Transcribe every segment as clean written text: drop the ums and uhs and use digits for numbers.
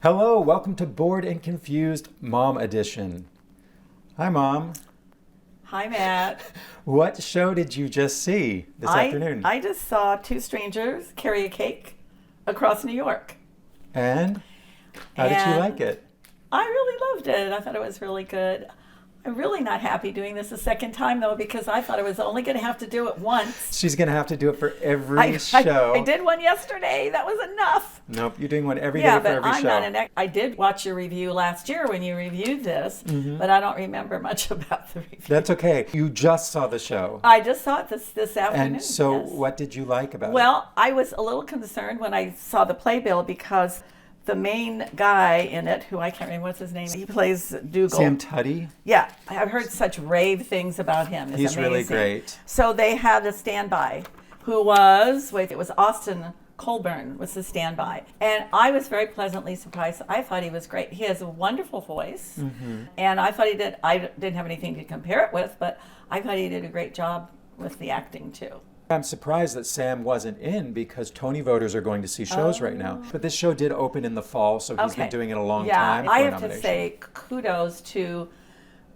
Hello, welcome to Bored and Confused Mom Edition. Hi, Mom. Hi, Matt. What show did you just see this afternoon? I just saw two strangers carry a cake across New York. And how did you like it? I really loved it. I thought it was really good. I'm really not happy doing this a second time, though, because I thought I was only going to have to do it once. She's going to have to do it for every show. I did one yesterday. That was enough. Nope, you're doing one every day for every show. Yeah, but I did watch your review last year when you reviewed this, but I don't remember much about the review. That's okay. You just saw the show. I just saw it this afternoon. And so yes. What did you like about it? Well, I was a little concerned when I saw the playbill because the main guy in it, who I can't remember what's his name, he plays Dougal. Sam Tutty? Yeah, I've heard such rave things about him. It's He's amazing. really great. So they had a standby who was, it was Austin Colburn was the standby. And I was very pleasantly surprised. I thought he was great. He has a wonderful voice. And I thought I didn't have anything to compare it with, but I thought he did a great job with the acting too. I'm surprised that Sam wasn't in because Tony voters are going to see shows right now. But this show did open in the fall, so he's been doing it a long time. Yeah, I have to say kudos to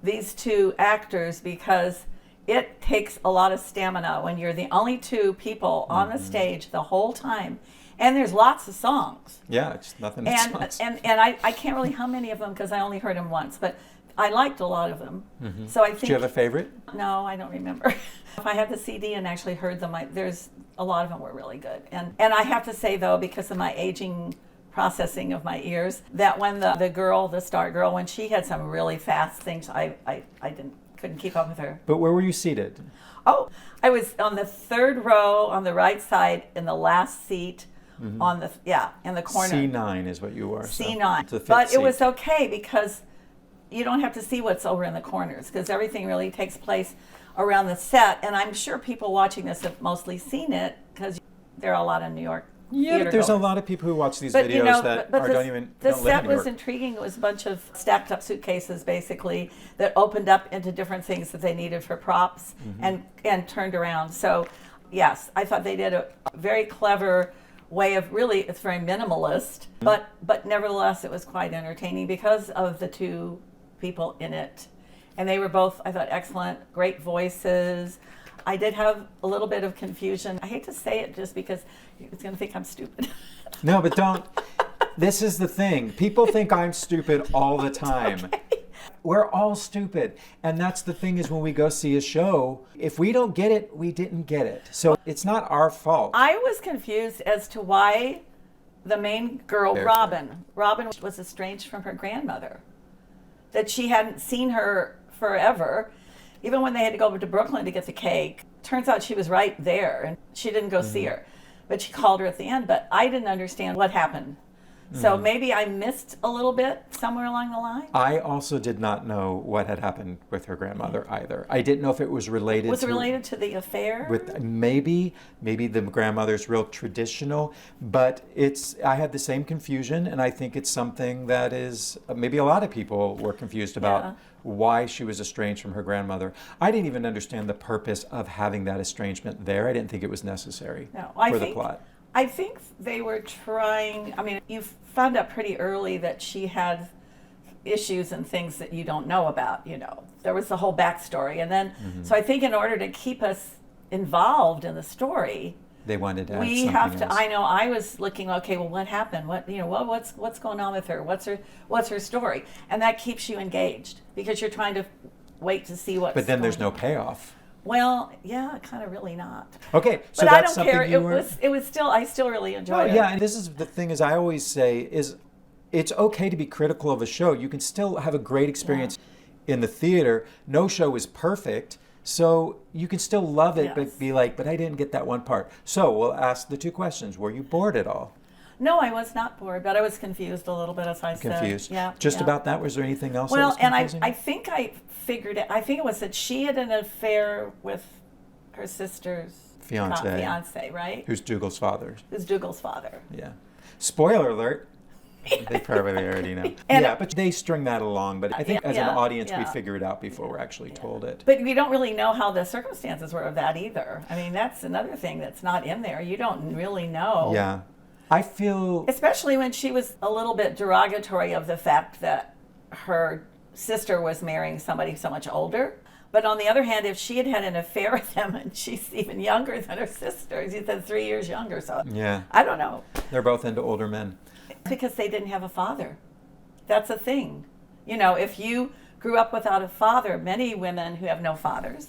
these two actors because it takes a lot of stamina when you're the only two people on the stage the whole time. And there's lots of songs. Yeah, it's nothing but songs. And I can't really hum any of them because I only heard them once, but I liked a lot of them. So I think. Do you have a favorite? No, I don't remember. If I had the CD and actually heard them, there's a lot of them were really good. And I have to say though, because of my aging processing of my ears, that when the star girl, when she had some really fast things, I couldn't keep up with her. But where were you seated? Oh, I was on the third row on the right side in the last seat. In the corner. C9 is what you were. C9. So but it was okay because you don't have to see what's over in the corners because everything really takes place around the set. And I'm sure people watching this have mostly seen it because there are a lot of New York but there's a lot of people who watch these videos that don't live in New York. The set was intriguing. It was a bunch of stacked up suitcases, basically, that opened up into different things that they needed for props and turned around. So, yes, I thought they did a very clever way of it's very minimalist, but nevertheless, it was quite entertaining because of the two people in it. And they were both, I thought, excellent, great voices. I did have a little bit of confusion. I hate to say it just because it's going to think I'm stupid. No, but don't. This is the thing. People think I'm stupid all the time. Okay. We're all stupid. And that's the thing is when we go see a show, if we don't get it, we didn't get it. So it's not our fault. I was confused as to why the main girl, Robin was estranged from her grandmother. That she hadn't seen her forever. Even when they had to go over to Brooklyn to get the cake, turns out she was right there and she didn't go see her. But she called her at the end, but I didn't understand what happened. So maybe I missed a little bit somewhere along the line. I also did not know what had happened with her grandmother either. I didn't know if it was related Was it related to the affair? With maybe the grandmother's real traditional, but I had the same confusion, and I think it's something that is maybe a lot of people were confused about why she was estranged from her grandmother. I didn't even understand the purpose of having that estrangement there. I didn't think it was necessary for the plot. I think they were trying, you found out pretty early that she had issues and things that you don't know about, There was the whole backstory. And then, so I think in order to keep us involved in the story, they wanted to add we something have to, else. I know, I was looking, okay, well, what happened? What's going on with her? What's her story? And that keeps you engaged because you're trying to wait to see what's But then there's going no payoff. Well, yeah, kind of really not. Okay, so but that's I don't care. something It was still, I still really enjoyed it. Yeah, and this is the thing is I always say is it's okay to be critical of a show. You can still have a great experience in the theater. No show is perfect, so you can still love it, but be like, but I didn't get that one part. So we'll ask the two questions. Were you bored at all? No, I was not bored, but I was confused a little bit, as I said. Confused? Yeah. Just about that? Was there anything else that was and confusing? I think I figured it. I think it was that she had an affair with her sister's fiance, right? Who's Dougal's father. Yeah. Spoiler alert. They probably already know. But they string that along. But I think as an audience, we figure it out before we're actually told it. But we don't really know how the circumstances were of that either. That's another thing that's not in there. You don't really know. Yeah. I feel... Especially when she was a little bit derogatory of the fact that her sister was marrying somebody so much older. But on the other hand, if she had had an affair with him, and she's even younger than her sister, she said 3 years younger, so Yeah. I don't know. They're both into older men. Because they didn't have a father. That's a thing. You know, if you grew up without a father, many women who have no fathers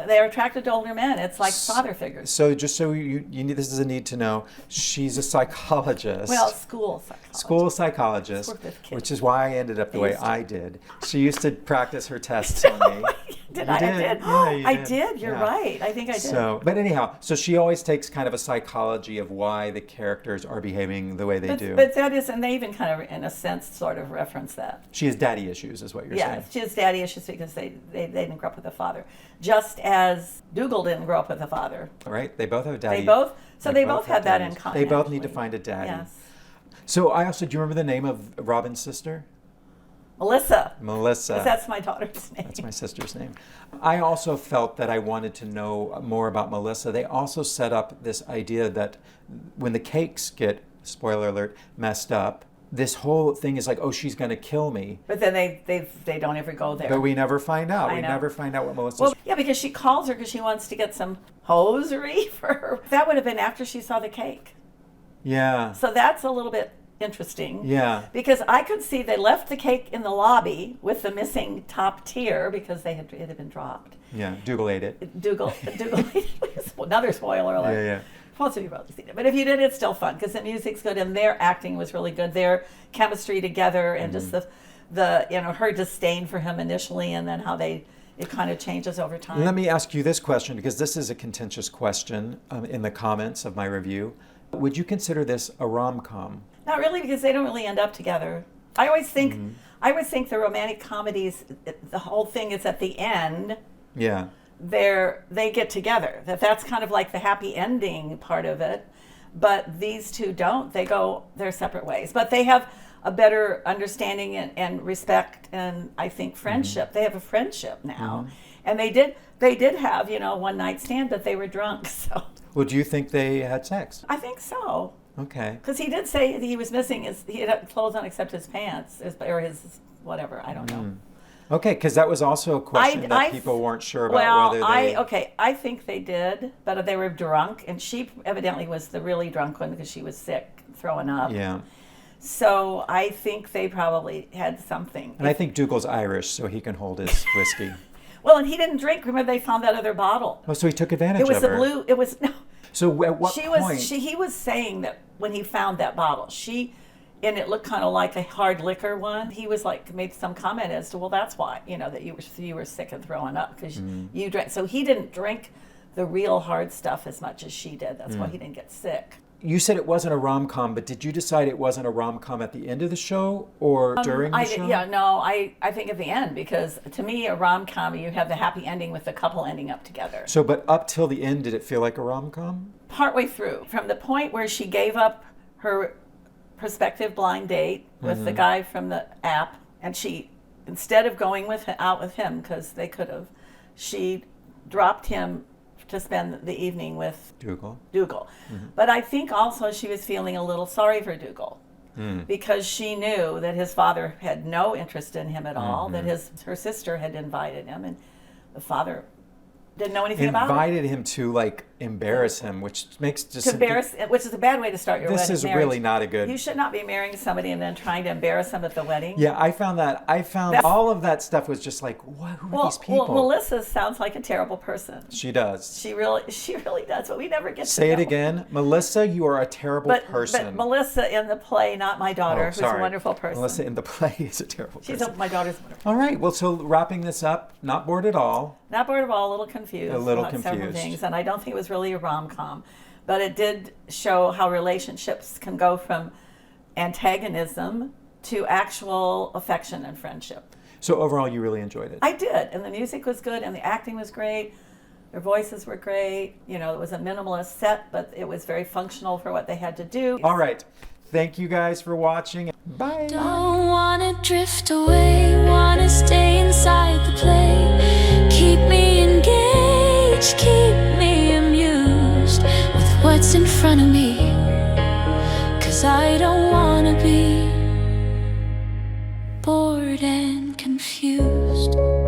they're attracted to older men. It's like father figures. So just so you need, this is a need to know, she's a psychologist. Well, school psychologist. School psychologist, Work with kids. which is why I ended up the way I did. She used to practice her tests on me. Did You I? did. I did. Yeah, you I did. did. You're Yeah. right. I think I did. So, but anyhow, so she always takes kind of a psychology of why the characters are behaving the way they do. But that is, and they even kind of, in a sense, sort of reference that. She has daddy issues, is what you're saying. Yeah, she has daddy issues because they didn't grow up with a father. Just as Dougal didn't grow up with a father. Right? They both have daddy. They both had that in daddies. common. They both need to actually. find a daddy. Yes. So I also, do you remember the name of Robin's sister? Melissa. Melissa. 'Cause that's my daughter's name. That's my sister's name. I also felt that I wanted to know more about Melissa. They also set up this idea that when the cakes get, spoiler alert, messed up, this whole thing is like, oh, she's going to kill me. But then they don't ever go there. But we never find out. I We know. never find out what Melissa's... Well, yeah, because she calls her because she wants to get some hosiery for her. That would have been after she saw the cake. Yeah. So that's a little bit interesting. Yeah. Because I could see they left the cake in the lobby with the missing top tier because it had been dropped. Yeah. Dougal ate it. Dougal, another spoiler alert. Yeah, yeah. Most of you probably seen it, but if you did, it's still fun because the music's good and their acting was really good. Their chemistry together and just the her disdain for him initially, and then how it kind of changes over time. Let me ask you this question, because this is a contentious question in the comments of my review. Would you consider this a rom-com? Not really, because they don't really end up together. I always think the romantic comedies, the whole thing is at the end. Yeah. They get together. That's kind of like the happy ending part of it. But these two don't. They go their separate ways. But they have a better understanding and respect and I think friendship. They have a friendship now. And they did have, one night stand, but they were drunk. So Well, do you think they had sex? I think so. Okay. Because he did say that he was missing he had clothes on except his pants or his whatever. I don't know. Okay, because that was also a question that people weren't sure about whether they... I think they did, but they were drunk, and she evidently was the really drunk one because she was sick, throwing up. Yeah. So I think they probably had something. And I think Dougal's Irish, so he can hold his whiskey. Well, and he didn't drink. Remember, they found that other bottle. Oh, so he took advantage It was of the her. blue. It was no. So at what point... He was saying that when he found that bottle, and it looked kind of like a hard liquor one. He was like made some comment as to, well, that's why that you were sick and throwing up because you drank. So he didn't drink the real hard stuff as much as she did. That's why he didn't get sick. You said it wasn't a rom-com, but did you decide it wasn't a rom-com at the end of the show or during the show? I think at the end, because to me a rom-com, you have the happy ending with the couple ending up together. So, but up till the end, did it feel like a rom-com? Partway through, from the point where she gave up her prospective blind date with the guy from the app, and she, instead of going out with him, because they could have, she dropped him to spend the evening with Dougal. But I think also she was feeling a little sorry for Dougal because she knew that his father had no interest in him at all, that her sister had invited him, and the father didn't know anything about it. Invited him to embarrass him, which makes just... which is a bad way to start your wedding. This is marriage. really not a good... You should not be marrying somebody and then trying to embarrass them at the wedding. Yeah, I found all of that stuff was just like, what? Who are these people? Well, Melissa sounds like a terrible person. She does. She really does, but we never get to Say know. it again. Melissa, you are a terrible person. But Melissa in the play, not my daughter, who's a wonderful person. Melissa in the play is a terrible person. My daughter's wonderful. All right, well, so wrapping this up, not bored at all. Not bored at all, a little confused. A little about several confused. things, and I don't think it was really a rom-com. But it did show how relationships can go from antagonism to actual affection and friendship. So overall, you really enjoyed it. I did, and the music was good, and the acting was great. Their voices were great. It was a minimalist set, but it was very functional for what they had to do. All right. Thank you guys for watching. Bye. Don't wanna drift away, wanna stay inside the play. Keep me engaged, keep me amused with what's in front of me. 'cause I don't wanna be bored and confused.